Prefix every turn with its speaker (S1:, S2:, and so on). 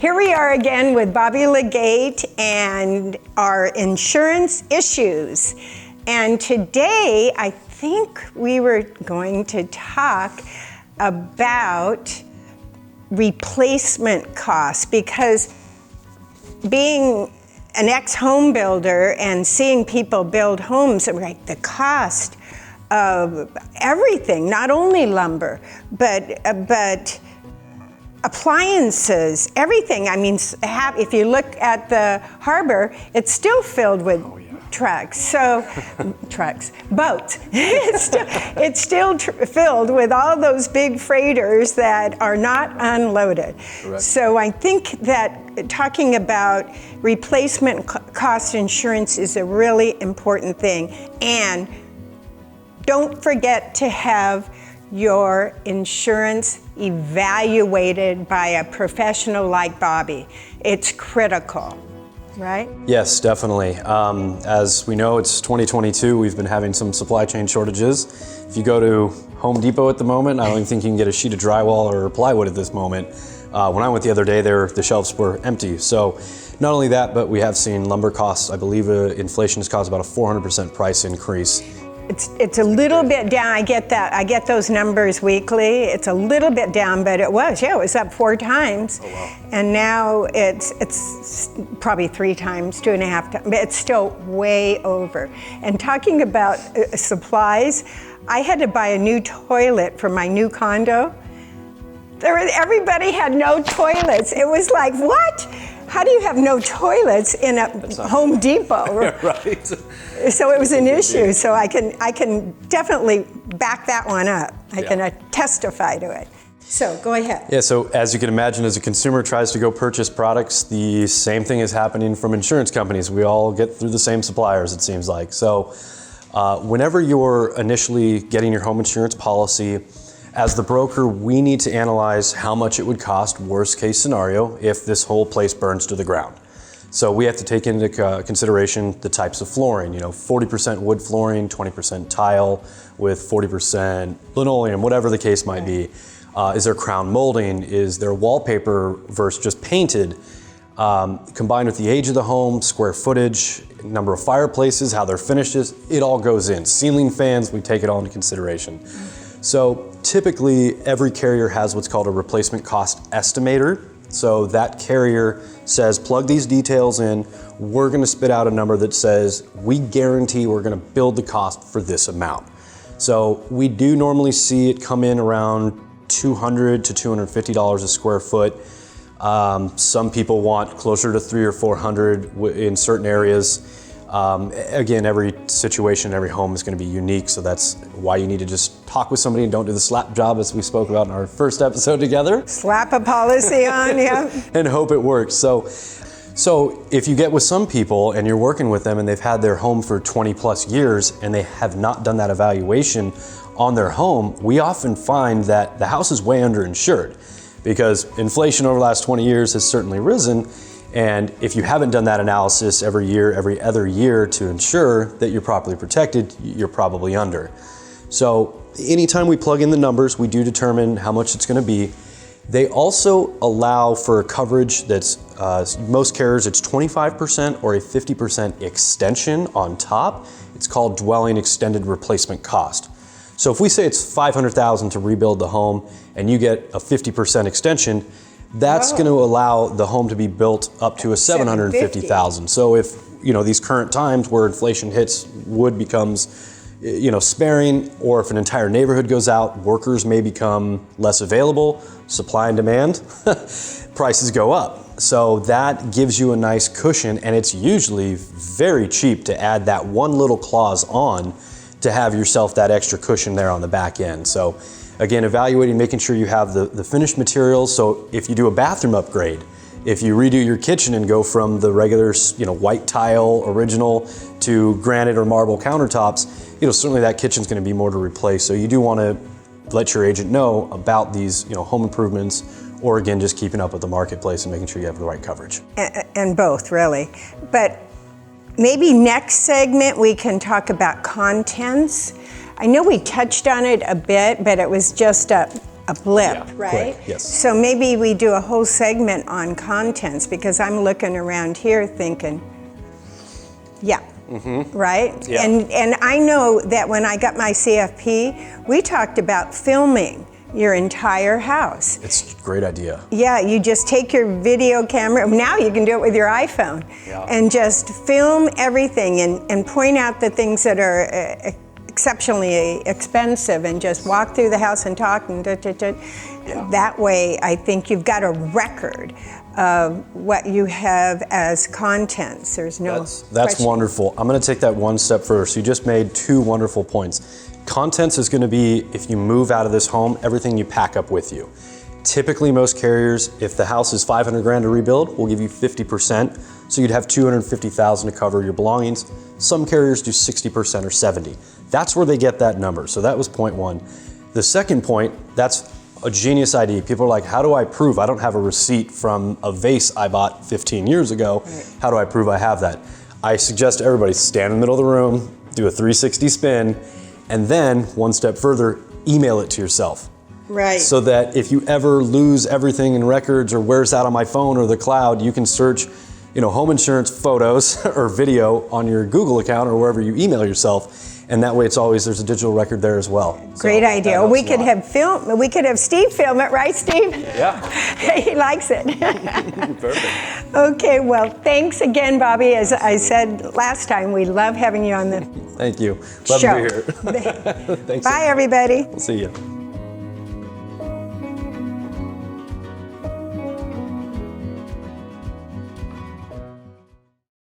S1: Here we are again with Bobby Legate and our insurance issues. And today, I think we were going to talk about replacement costs, because being an ex-home builder and seeing people build homes, like the cost of everything, not only lumber, but appliances, everything. I mean, if you look at the harbor, it's still filled with trucks. So, boats. It's still filled with all those big freighters that are not unloaded. Correct. So I think that talking about replacement cost insurance is a really important thing. And don't forget to have your insurance evaluated by a professional like Bobby. It's critical, right?
S2: Yes, definitely. As we know, it's 2022. We've been having some supply chain shortages. If you go to Home Depot at the moment, I don't even think you can get a sheet of drywall or plywood at this moment. When I went the other day, the shelves were empty. So not only that, but we have seen lumber costs. I believe inflation has caused about a 400% price increase.
S1: It's a little bit down. I get that. I get those numbers weekly. It's a little bit down, but it was up 4 times.
S2: Oh, wow.
S1: And now it's probably 3 times, 2.5 times, but it's still way over. And talking about supplies, I had to buy a new toilet for my new condo. Everybody had no toilets. It was like, what? How do you have no toilets in a Home Depot?
S2: Right.
S1: So it was an issue. So I can definitely back that one up. I can testify to it. So go ahead.
S2: Yeah, so as you can imagine, as a consumer tries to go purchase products, the same thing is happening from insurance companies. We all get through the same suppliers, it seems like. So whenever you're initially getting your home insurance policy, as the broker, we need to analyze how much it would cost, worst case scenario, if this whole place burns to the ground. So we have to take into consideration the types of flooring, 40% wood flooring, 20% tile with 40% linoleum, whatever the case might be. Is there crown molding? Is there wallpaper versus just painted? Combined with the age of the home, square footage, number of fireplaces, how they're finished, it all goes in. Ceiling fans, we take it all into consideration. So typically every carrier has what's called a replacement cost estimator. So that carrier says, plug these details in, we're gonna spit out a number that says, we guarantee we're gonna build the cost for this amount. So we do normally see it come in around $200 to $250 a square foot. Some people want closer to $300 or $400 in certain areas. Again, every situation, every home is going to be unique, so that's why you need to just talk with somebody and don't do the slap job, as we spoke about in our first episode together.
S1: Slap a policy on, yeah.
S2: And hope it works. So if you get with some people and you're working with them and they've had their home for 20 plus years and they have not done that evaluation on their home, we often find that the house is way underinsured because inflation over the last 20 years has certainly risen. And if you haven't done that analysis every other year to ensure that you're properly protected, you're probably under. So anytime we plug in the numbers, we do determine how much it's going to be. They also allow for coverage that's, most carriers, it's 25% or a 50% extension on top. It's called dwelling extended replacement cost. So if we say it's $500,000 to rebuild the home and you get a 50% extension, that's going to allow the home to be built up to a $750,000. So if these current times where inflation hits, wood becomes sparing, or if an entire neighborhood goes out, workers may become less available, supply and demand, prices go up. So that gives you a nice cushion, and it's usually very cheap to add that one little clause on to have yourself that extra cushion there on the back end. So again, evaluating, making sure you have the finished materials. So if you do a bathroom upgrade, if you redo your kitchen and go from the regular, white tile original to granite or marble countertops, certainly that kitchen's going to be more to replace. So you do want to let your agent know about these, home improvements, or again, just keeping up with the marketplace and making sure you have the right coverage.
S1: And both, really. But maybe next segment we can talk about contents. I know we touched on it a bit, but it was just a a blip,
S2: Yeah,
S1: right?
S2: quick, yes.
S1: So maybe we do a whole segment on contents, because I'm looking around here thinking, yeah, right?
S2: Yeah.
S1: And I know that when I got my CFP, we talked about filming your entire house.
S2: It's a great idea.
S1: Yeah, you just take your video camera, now you can do it with your iPhone, and just film everything and point out the things that are exceptionally expensive, and just walk through the house and talk, and that way I think you've got a record of what you have as contents. There's no
S2: That's
S1: question.
S2: wonderful. I'm going to take that one step further. So you just made two wonderful points. Contents is going to be, if you move out of this home, everything you pack up with you. Typically, most carriers, if the house is 500 grand to rebuild, will give you 50%. So you'd have 250,000 to cover your belongings. Some carriers do 60% or 70. That's where they get that number. So that was point one. The second point, that's a genius idea. People are like, how do I prove? I don't have a receipt from a vase I bought 15 years ago. How do I prove I have that? I suggest everybody stand in the middle of the room, do a 360 spin, and then one step further, email it to yourself.
S1: Right.
S2: So that if you ever lose everything in records, or where's that on my phone or the cloud, you can search, home insurance photos or video on your Google account or wherever you email yourself. And that way there's a digital record there as well.
S1: Great idea. We could have Steve film it, right, Steve?
S2: Yeah.
S1: He likes it.
S2: Perfect.
S1: Okay, well, thanks again, Bobby. As I said last time, we love having you on the
S2: Thank you. Love
S1: show.
S2: to be here. Thanks.
S1: Bye, everybody.
S2: We'll see you.